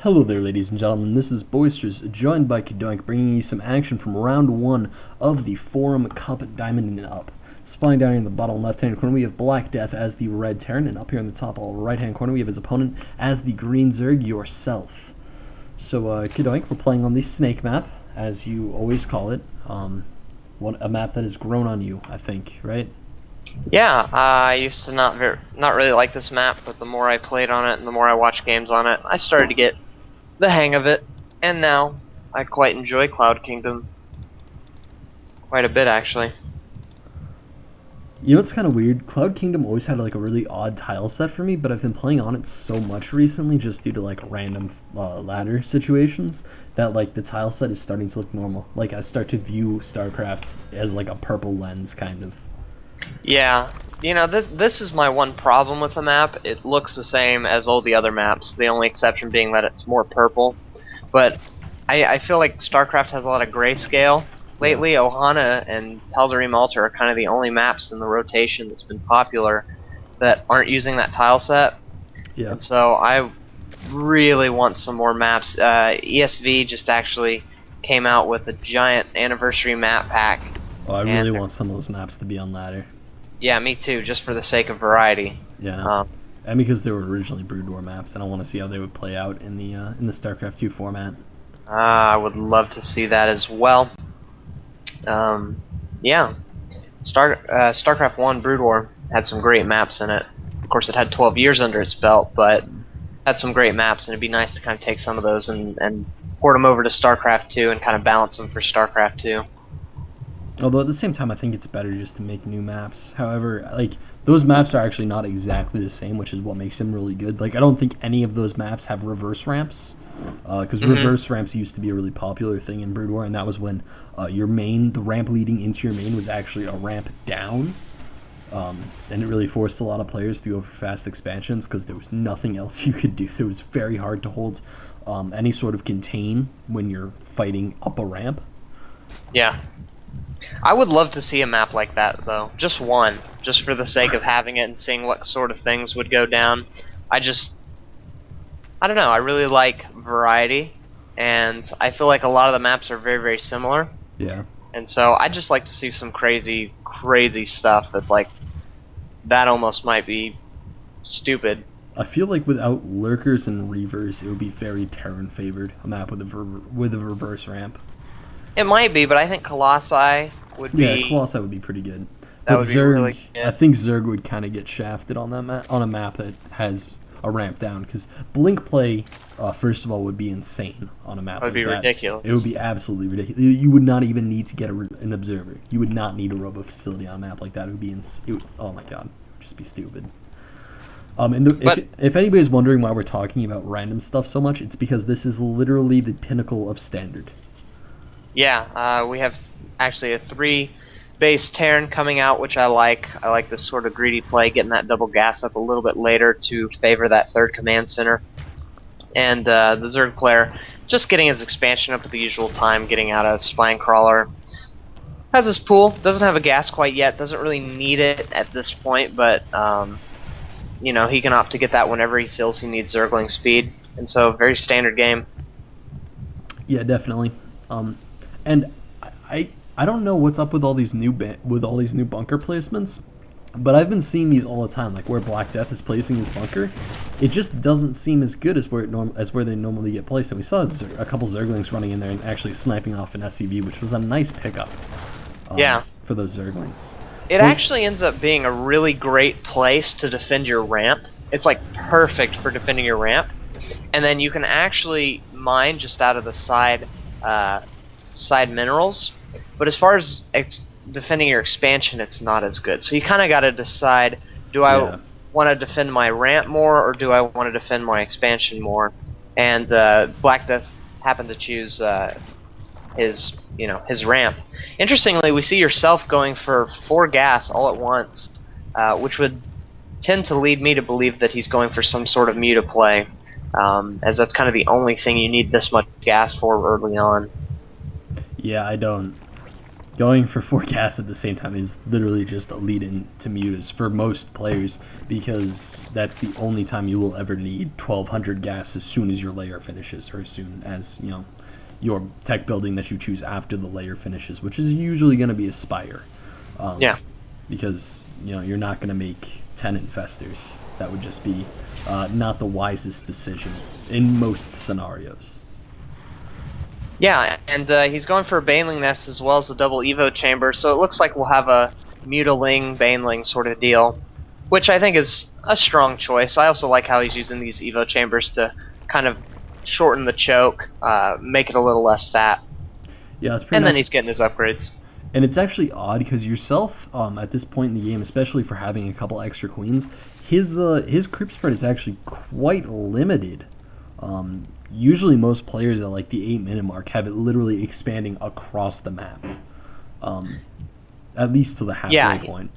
Hello there, ladies and gentlemen. This is Boisterous, joined by Cadoink, bringing you some action from round 1 of the Forum Cup Diamond and Up. Spawning down here in the bottom left-hand corner, we have BlackDeath as the red Terran, and up here in the top right-hand corner, we have his opponent as the green Zerg, yourself. So, Cadoink, we're playing on the Snake map, as you always call it. A map that has grown on you, I think, right? Yeah, I used to not really like this map, but the more I played on it and the more I watched games on it, I started to get the hang of it, and now I quite enjoy Cloud Kingdom quite a bit, actually. You know what's kind of weird? Cloud Kingdom always had like a really odd tile set for me, but I've been playing on it so much recently just due to like random ladder situations that like the tile set is starting to look normal. Like I start to view StarCraft as like a purple lens kind of. Yeah, you know, this is my one problem with the map. It looks the same as all the other maps, the only exception being that it's more purple. But I feel like StarCraft has a lot of grayscale. Lately, Ohana and Tal'Darim Altar are kind of the only maps in the rotation that's been popular that aren't using that tile set. Yeah. And so I really want some more maps. ESV just actually came out with a giant anniversary map pack. Oh, I really want some of those maps to be on ladder. Yeah, me too, just for the sake of variety. Yeah. And because they were originally Brood War maps, and I want to see how they would play out in the StarCraft 2 format. I would love to see that as well. Yeah, StarCraft 1 Brood War had some great maps in it. Of course, it had 12 years under its belt, but had some great maps, and it'd be nice to kind of take some of those and port them over to StarCraft 2 and kind of balance them for StarCraft 2. Although at the same time, I think it's better just to make new maps. However, like those maps are actually not exactly the same, which is what makes them really good. Like I don't think any of those maps have reverse ramps, because reverse ramps used to be a really popular thing in Brood War, and that was when your main, the ramp leading into your main, was actually a ramp down, and it really forced a lot of players to go for fast expansions because there was nothing else you could do. It was very hard to hold any sort of contain when you're fighting up a ramp. Yeah. I would love to see a map like that, though. Just one. Just for the sake of having it and seeing what sort of things would go down. I don't know. I really like variety, and I feel like a lot of the maps are very, very similar. Yeah. And so I'd just like to see some crazy, crazy stuff that's like, that almost might be stupid. I feel like without lurkers and reavers, it would be very Terran favored, a map with a reverse ramp. It might be, but I think Colossi would be... Yeah, Colossi would be pretty good. That would be really good. I think Zerg would kind of get shafted on that on a map that has a ramp down, because Blink play, first of all, would be insane on a map like that. It would be ridiculous. It would be absolutely ridiculous. You would not even need to get an observer. You would not need a robo facility on a map like that. It would be oh my god, just be stupid. If anybody's wondering why we're talking about random stuff so much, it's because this is literally the pinnacle of standard. Yeah, we have actually a 3-base Terran coming out, which I like. I like this sort of greedy play, getting that double gas up a little bit later to favor that third command center. And the Zerg player just getting his expansion up at the usual time, getting out a Spine Crawler. Has his pool, doesn't have a gas quite yet, doesn't really need it at this point, but you know, he can opt to get that whenever he feels he needs Zergling speed. And so, very standard game. Yeah, definitely. And I don't know what's up with all these new bunker placements, but I've been seeing these all the time, like where BlackDeath is placing his bunker. It just doesn't seem as good as where they normally get placed. And we saw a couple Zerglings running in there and actually sniping off an SCV, which was a nice pickup. For those Zerglings. It actually ends up being a really great place to defend your ramp. It's like perfect for defending your ramp, and then you can actually mine just out of the side minerals. But as far as defending your expansion, it's not as good. So you kind of got to decide: do I want to defend my ramp more, or do I want to defend my expansion more? And BlackDeath happened to choose his ramp. Interestingly, we see yourself going for 4 gas all at once, which would tend to lead me to believe that he's going for some sort of muta play, as that's kind of the only thing you need this much gas for early on. Yeah, I don't. going for 4 gas at the same time is literally just a lead-in to mutas for most players, because that's the only time you will ever need 1200 gas as soon as your layer finishes, or as soon as, you know, your tech building that you choose after the layer finishes, which is usually going to be a Spire. Yeah. Because, you know, you're not going to make 10 infestors. That would just be not the wisest decision in most scenarios. Yeah, and he's going for a Baneling Nest as well as the double Evo Chamber, so it looks like we'll have a Mutaling, Baneling sort of deal, which I think is a strong choice. I also like how he's using these Evo Chambers to kind of shorten the choke, make it a little less fat. Yeah, it's pretty And nice. then he's getting his upgrades. And it's actually odd because yourself, at this point in the game, especially for having a couple extra queens, his creep spread is actually quite limited. Usually most players at like the 8-minute mark have it literally expanding across the map, at least to the halfway point.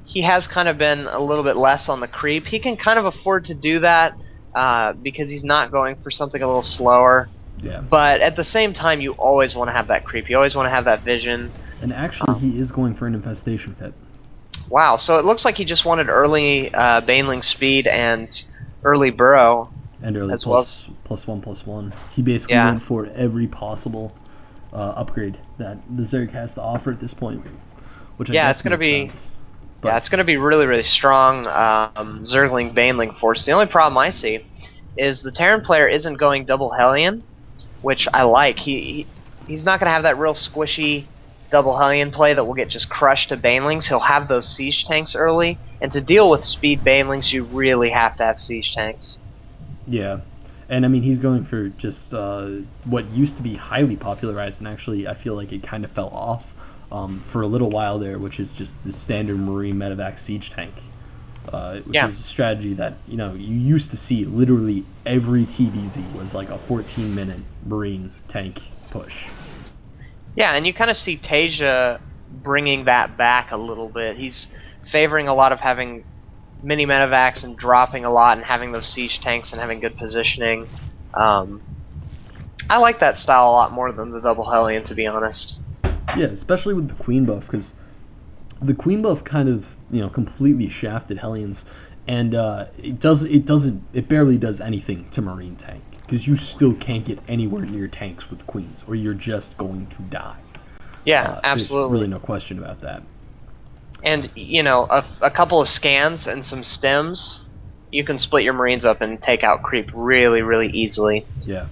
He has kind of been a little bit less on the creep. He can kind of afford to do that because he's not going for something a little slower. Yeah. But at the same time, you always want to have that creep. You always want to have that vision. And actually, he is going for an infestation pit. Wow, so it looks like he just wanted early Baneling speed and early burrow. And early as +1/+1. He basically went for every possible upgrade that the Zerg has to offer at this point. Which I guess it's going to be sense. it's going to be really, really strong Zergling Baneling force. The only problem I see is the Terran player isn't going double Hellion, which I like. He's not going to have that real squishy double Hellion play that will get just crushed to Banelings. He'll have those siege tanks early, and to deal with speed Banelings, you really have to have siege tanks. Yeah, and I mean, he's going for just what used to be highly popularized, and actually I feel like it kind of fell off for a little while there, which is just the standard Marine Medevac siege tank. Which is a strategy that, you know, you used to see literally every TDZ was like a 14-minute Marine tank push. Yeah, and you kind of see Tasia bringing that back a little bit. He's favoring a lot of having mini medevacs and dropping a lot and having those siege tanks and having good positioning. I like that style a lot more than the double Hellion, to be honest. Yeah, especially with the Queen buff, because the Queen buff kind of, you know, completely shafted Hellions, and it barely does anything to Marine tank, because you still can't get anywhere near tanks with Queens, or you're just going to die. Yeah, absolutely. There's really no question about that. And, you know, a couple of scans and some stems, you can split your Marines up and take out creep really, really easily. Yeah.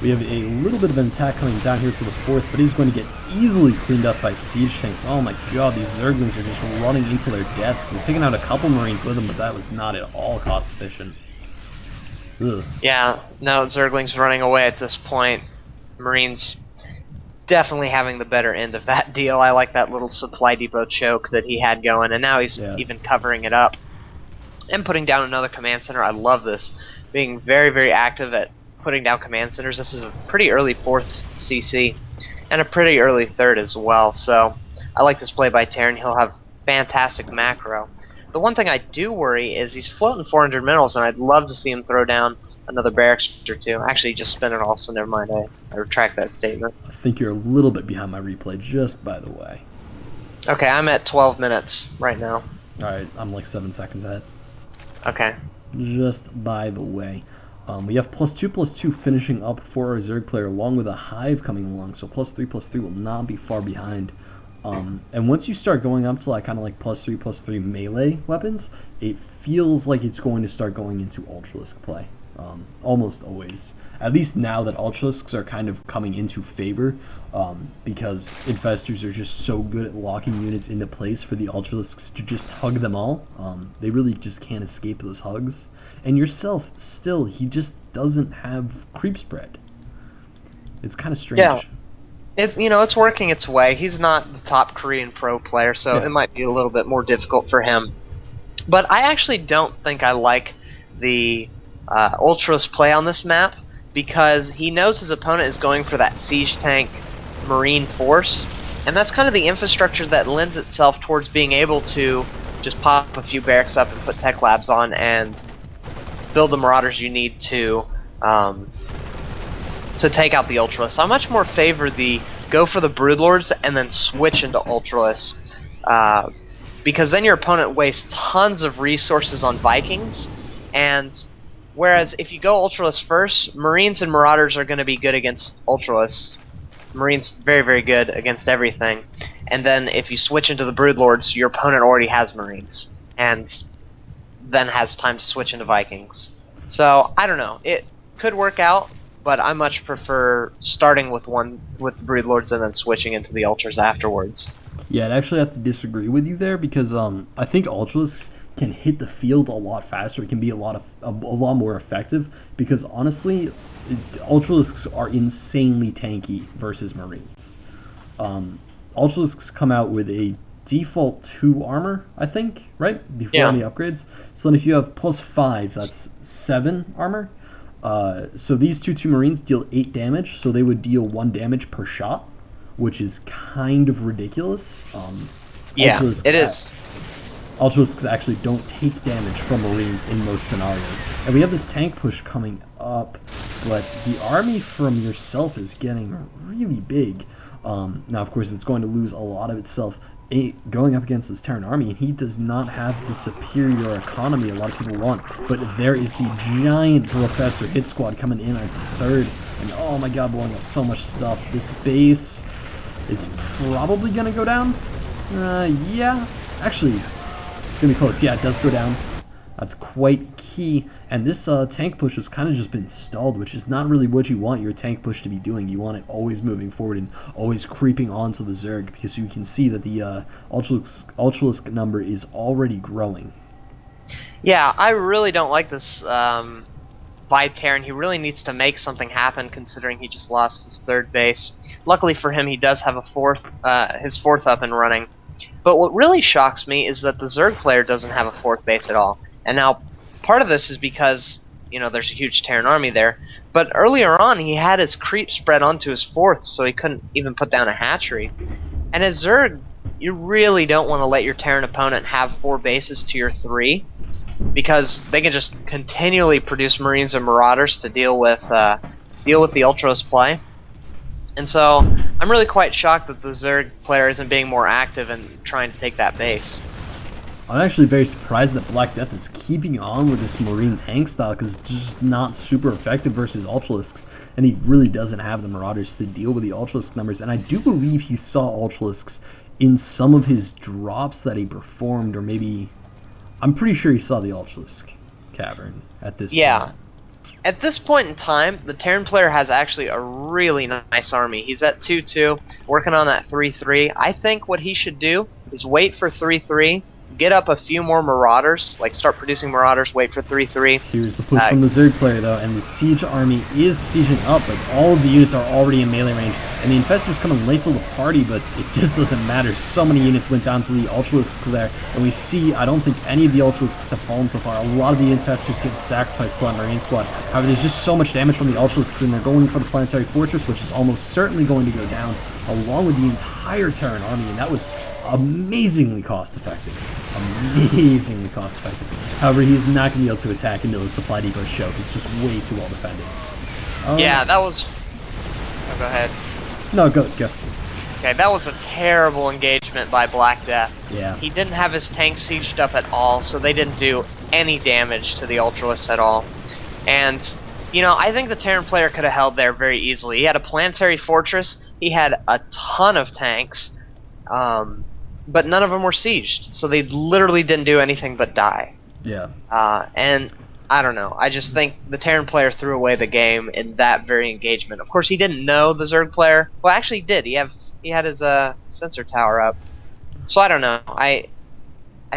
We have a little bit of an attack coming down here to the 4th, but he's going to get easily cleaned up by siege tanks. Oh my god, these Zerglings are just running into their deaths. They're taking out a couple Marines with them, but that was not at all cost efficient. Ugh. Yeah, no, Zerglings running away at this point. Marines definitely having the better end of that deal. I like that little supply depot choke that he had going, and now he's even covering it up and putting down another command center. I love this. Being very, very active at putting down command centers. This is a pretty early 4th CC and a pretty early 3rd as well, so I like this play by Terran. He'll have fantastic macro. The one thing I do worry is he's floating 400 minerals, and I'd love to see him throw down another barracks or two. Actually, he just spent it all, so never mind. I retract that statement. I think you're a little bit behind my replay, just by the way. Okay, I'm at 12 minutes right now. Alright, I'm like 7 seconds ahead. Okay. Just by the way. We have +2/+2 finishing up for our Zerg player, along with a Hive coming along, so +3/+3 will not be far behind. And once you start going up to like kind of like +3/+3 melee weapons, it feels like it's going to start going into Ultralisk play. Almost always. At least now that Ultralisks are kind of coming into favor, because Infestors are just so good at locking units into place for the Ultralisks to just hug them all. They really just can't escape those hugs. And yourself, still, he just doesn't have creep spread. It's kind of strange. Yeah. It's working its way. He's not the top Korean pro player, so it might be a little bit more difficult for him. But I actually don't think I like the Ultras play on this map, because he knows his opponent is going for that siege tank Marine force, and that's kind of the infrastructure that lends itself towards being able to just pop a few barracks up and put tech labs on and build the Marauders you need to take out the Ultras. So I much more favor the go for the Broodlords and then switch into Ultralisk. Because then your opponent wastes tons of resources on Vikings, and whereas if you go Ultralisk first, Marines and Marauders are going to be good against Ultralisk. Marines very, very good against everything. And then if you switch into the Broodlords, your opponent already has Marines, and then has time to switch into Vikings. So, I don't know. It could work out, but I much prefer starting with the Broodlords and then switching into the Ultras afterwards. Yeah, I'd actually have to disagree with you there because I think Ultralisks can hit the field a lot faster. It can be a lot more effective because honestly, Ultralisks are insanely tanky versus Marines. Ultralisks come out with a default 2 armor, I think, right? Before any upgrades. So then if you have +5, that's 7 armor. So these 2/2 Marines deal 8 damage, so they would deal 1 damage per shot, which is kind of ridiculous. Yeah, it is. Ultralisks actually don't take damage from Marines in most scenarios. And we have this tank push coming up, but the army from yourself is getting really big. Now, of course, it's going to lose a lot of itself going up against this Terran army, and he does not have the superior economy a lot of people want. But there is the giant Professor hit squad coming in at 3rd, and oh my god, blowing up so much stuff. This base is probably going to go down. Yeah, actually, it's going to be close. Yeah, it does go down. That's quite key. And this tank push has kind of just been stalled, which is not really what you want your tank push to be doing. You want it always moving forward and always creeping onto the Zerg, because you can see that the Ultralisk number is already growing. Yeah, I really don't like this by Terran. He really needs to make something happen, considering he just lost his 3rd base. Luckily for him, he does have his 4th up and running. But what really shocks me is that the Zerg player doesn't have a 4th base at all. And now, part of this is because, you know, there's a huge Terran army there. But earlier on, he had his creep spread onto his 4th, so he couldn't even put down a hatchery. And as Zerg, you really don't want to let your Terran opponent have 4 bases to your 3, because they can just continually produce Marines and Marauders to deal with the Ultros play. And so, I'm really quite shocked that the Zerg player isn't being more active and trying to take that base. I'm actually very surprised that BlackDeath is keeping on with this Marine tank style, because it's just not super effective versus Ultralisks, and he really doesn't have the Marauders to deal with the Ultralisk numbers. And I do believe he saw Ultralisks in some of his drops that he performed, or maybe... I'm pretty sure he saw the Ultralisk Cavern at this point. At this point in time, the Terran player has actually a really nice army. He's at 2-2, working on that 3-3. I think what he should do is wait for 3-3, get up a few more Marauders, like start producing Marauders, wait for 3-3. Here's the push from the Zerg player, though, and the Siege army is sieging up, but all of the units are already in melee range, and the Infestor's coming late to the party, but it just doesn't matter. So many units went down to the Ultralisks there, and we see, I don't think any of the Ultralisks have fallen so far. A lot of the Infestors get sacrificed to that Marine squad. However, there's just so much damage from the Ultralisks, and they're going for the Planetary Fortress, which is almost certainly going to go down, along with the entire Terran army, and that was amazingly cost-effective. Amazingly cost-effective. However, he's not going to be able to attack until the supply depot show. He's just way too well defended. Yeah, that was... Oh, go ahead. No, go. Okay, that was a terrible engagement by BlackDeath. Yeah. He didn't have his tank sieged up at all, so they didn't do any damage to the Ultralists at all. And, you know, I think the Terran player could have held there very easily. He had a Planetary Fortress, he had a ton of tanks, but none of them were sieged, so they literally didn't do anything but die. Yeah. And I don't know. I just think the Terran player threw away the game in that very engagement. Of course, he didn't know the Zerg player. Well, actually, he did. He had his sensor tower up. So I don't know. I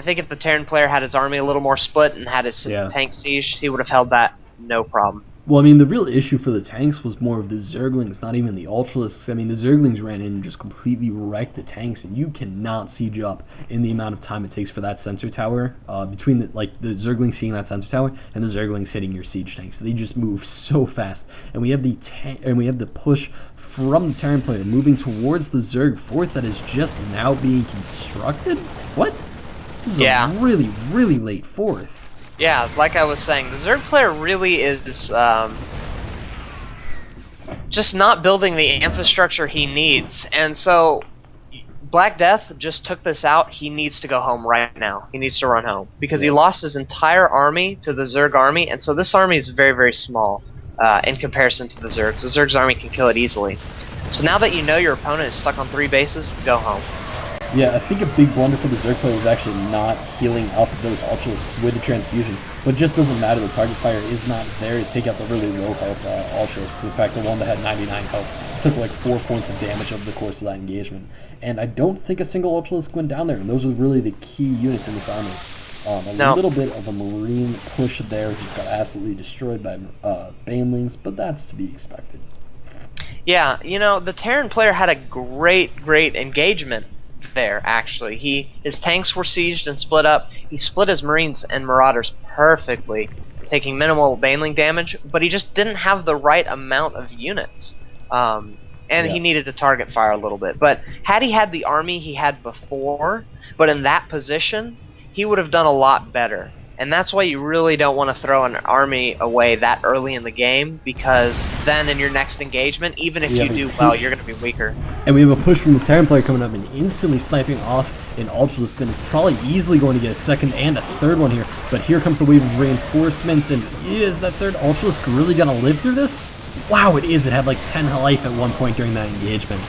think if the Terran player had his army a little more split and had his tank sieged, he would have held that no problem. Well, I mean, the real issue for the tanks was more of the Zerglings, not even the Ultralisks. I mean, the Zerglings ran in and just completely wrecked the tanks, and you cannot siege up in the amount of time it takes for that sensor tower, between the Zerglings seeing that sensor tower and the Zerglings hitting your siege tanks. They just move so fast, and we have the push from the Terran player moving towards the Zerg fort that is just now being constructed. What? This is a really, really late fort. Yeah, like I was saying, the Zerg player really is just not building the infrastructure he needs. And so BlackDeath just took this out. He needs to go home right now. He needs to run home because he lost his entire army to the Zerg army, and so this army is very, very small in comparison to the Zergs. The Zerg's army can kill it easily. So now that you know your opponent is stuck on 3 bases, go home. Yeah, I think a big blunder for the Zerg player was actually not healing up those Ultralisks with the transfusion. But it just doesn't matter. The target fire is not there to take out the really low health Ultralisks. In fact, the one that had 99 health took like 4 points of damage over the course of that engagement. And I don't think a single Ultralisk went down there. And those were really the key units in this army. A little bit of a Marine push there, just got absolutely destroyed by Banelings, but that's to be expected. Yeah, you know, the Terran player had a great engagement there, actually. His tanks were sieged and split up. He split his Marines and Marauders perfectly, taking minimal Baneling damage, but he just didn't have the right amount of units. He needed to target fire a little bit. But had he had the army he had before, but in that position, he would have done a lot better. And that's why you really don't want to throw an army away that early in the game, because then in your next engagement, even if you do well, you're going to be weaker. And we have a push from the Terran player coming up and instantly sniping off an Ultralisk, and it's probably easily going to get a second and a third one here. But here comes the wave of reinforcements, and is that third Ultralisk really going to live through this? Wow, it is. It had like 10 life at one point during that engagement.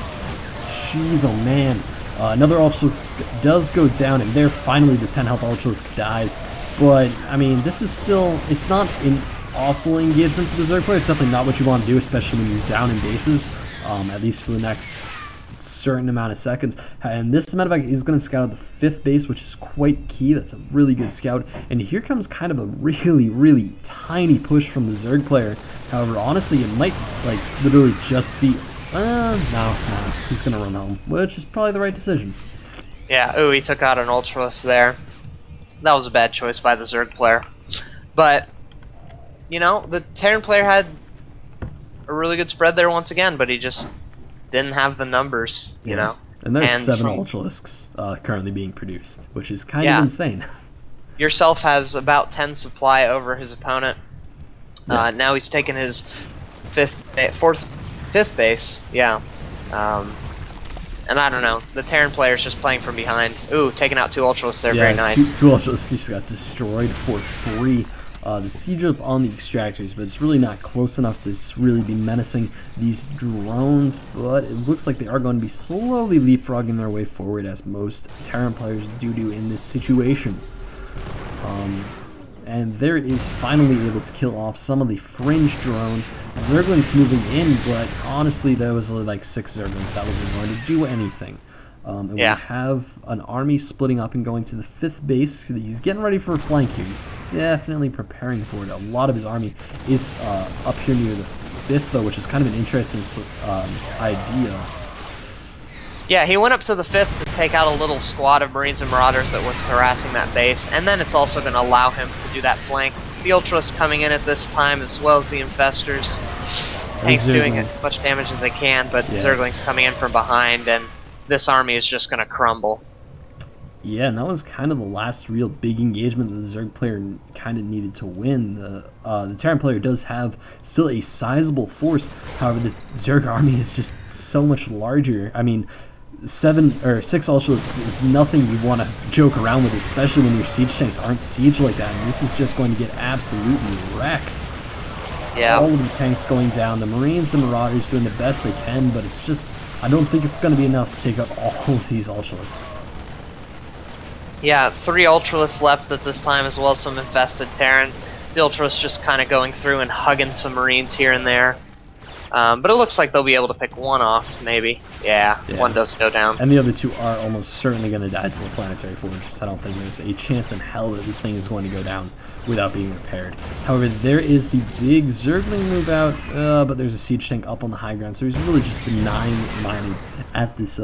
Jeez, oh man. Another Ultralisk does go down, and there finally the 10 health Ultralisk dies. But, I mean, this is still, it's not an awful engagement for the Zerg player. It's definitely not what you want to do, especially when you're down in bases, at least for the next certain amount of seconds. And this, as a matter of fact, is going to scout out the 5th base, which is quite key. That's a really good scout. And here comes kind of a really tiny push from the Zerg player. However, honestly, it might, like, literally just be, no, he's going to run home, which is probably the right decision. Yeah, ooh, he took out an Ultralisk there. That was a bad choice by the Zerg player. But, you know, the Terran player had a really good spread there once again, but he just didn't have the numbers, you know. And there's 7 Ultralisks currently being produced, which is kind of insane. Yourself has about 10 supply over his opponent. Now he's taken his 5th base, and I don't know, the Terran player's just playing from behind. Ooh, taking out 2 Ultralisks there, very nice. Two Ultralisks just got destroyed for free. The siege up on the extractors, but it's really not close enough to really be menacing these drones, but it looks like they are going to be slowly leapfrogging their way forward, as most Terran players do in this situation. And there is finally able to kill off some of the fringe drones. Zerglings moving in, but honestly, there was like 6 Zerglings. That wasn't going to do anything. And we have an army splitting up and going to the 5th base. He's getting ready for a flank here. He's definitely preparing for it. A lot of his army is up here near the 5th, though, which is kind of an interesting idea. Yeah, he went up to the 5th to take out a little squad of Marines and Marauders that was harassing that base, and then it's also going to allow him to do that flank. The Ultras coming in at this time, as well as the Infestors. Tanks doing as much damage as they can, but Zerglings coming in from behind, and this army is just going to crumble. Yeah, and that was kind of the last real big engagement that the Zerg player kind of needed to win. The Terran player does have still a sizable force, however, the Zerg army is just so much larger. I mean, 6 Ultralisks is nothing you want to joke around with, especially when your siege tanks aren't sieged like that, and this is just going to get absolutely wrecked. Yeah. All of the tanks going down, the Marines and Marauders doing the best they can, but it's just, I don't think it's going to be enough to take out all of these Ultralisks. Yeah, 3 Ultralisks left at this time, as well as some infested Terran. The Ultras just kind of going through and hugging some Marines here and there. But it looks like they'll be able to pick one off, maybe. Yeah, one does go down. And the other 2 are almost certainly going to die to the planetary fortress. I don't think there's a chance in hell that this thing is going to go down without being repaired. However, there is the big Zergling move out, but there's a siege tank up on the high ground, so he's really just denying mining at this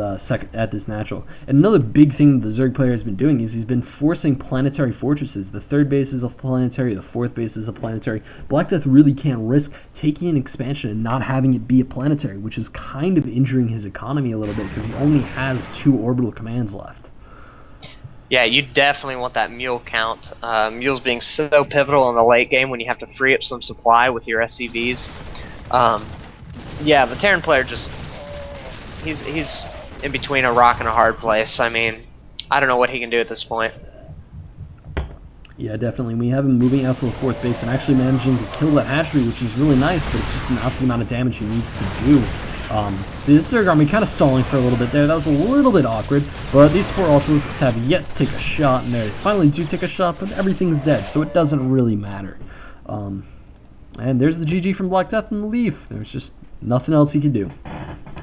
natural. And another big thing that the Zerg player has been doing is he's been forcing planetary fortresses. The 3rd base is a planetary, the 4th base is a planetary. BlackDeath really can't risk taking an expansion and not having it be a planetary, which is kind of injuring his economy a little bit because he only has 2 orbital commands left. Yeah, you definitely want that mule count. Mules being so pivotal in the late game when you have to free up some supply with your SCVs. Yeah, the Terran player just he's in between a rock and a hard place. I mean, I don't know what he can do at this point. Yeah, definitely. We have him moving out to the 4th base and actually managing to kill that hatchery, which is really nice, but it's just not the amount of damage he needs to do. The Zerg army kind of stalling for a little bit there. That was a little bit awkward, but these 4 Ultralisks have yet to take a shot, and they finally do take a shot, but everything's dead, so it doesn't really matter. And there's the GG from BlackDeath and the Leaf. There's just nothing else he could do.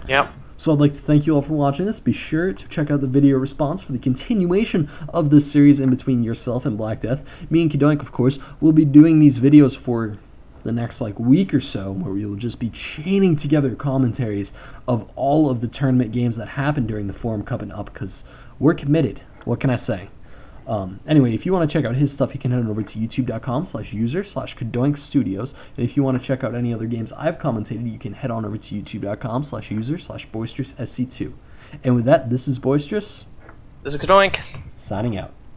Yep. So I'd like to thank you all for watching this. Be sure to check out the video response for the continuation of this series in between yourself and BlackDeath. Me and Cadoink, of course, will be doing these videos for the next week or so, where we will just be chaining together commentaries of all of the tournament games that happened during the Forum Cup and up, because we're committed. What can I say? Anyway, if you want to check out his stuff, you can head on over to youtube.com/user/Cadoink Studios. And if you want to check out any other games I've commentated, you can head on over to youtube.com/user/Boisterous SC2. And with that, this is Boisterous. This is Cadoink. Signing out.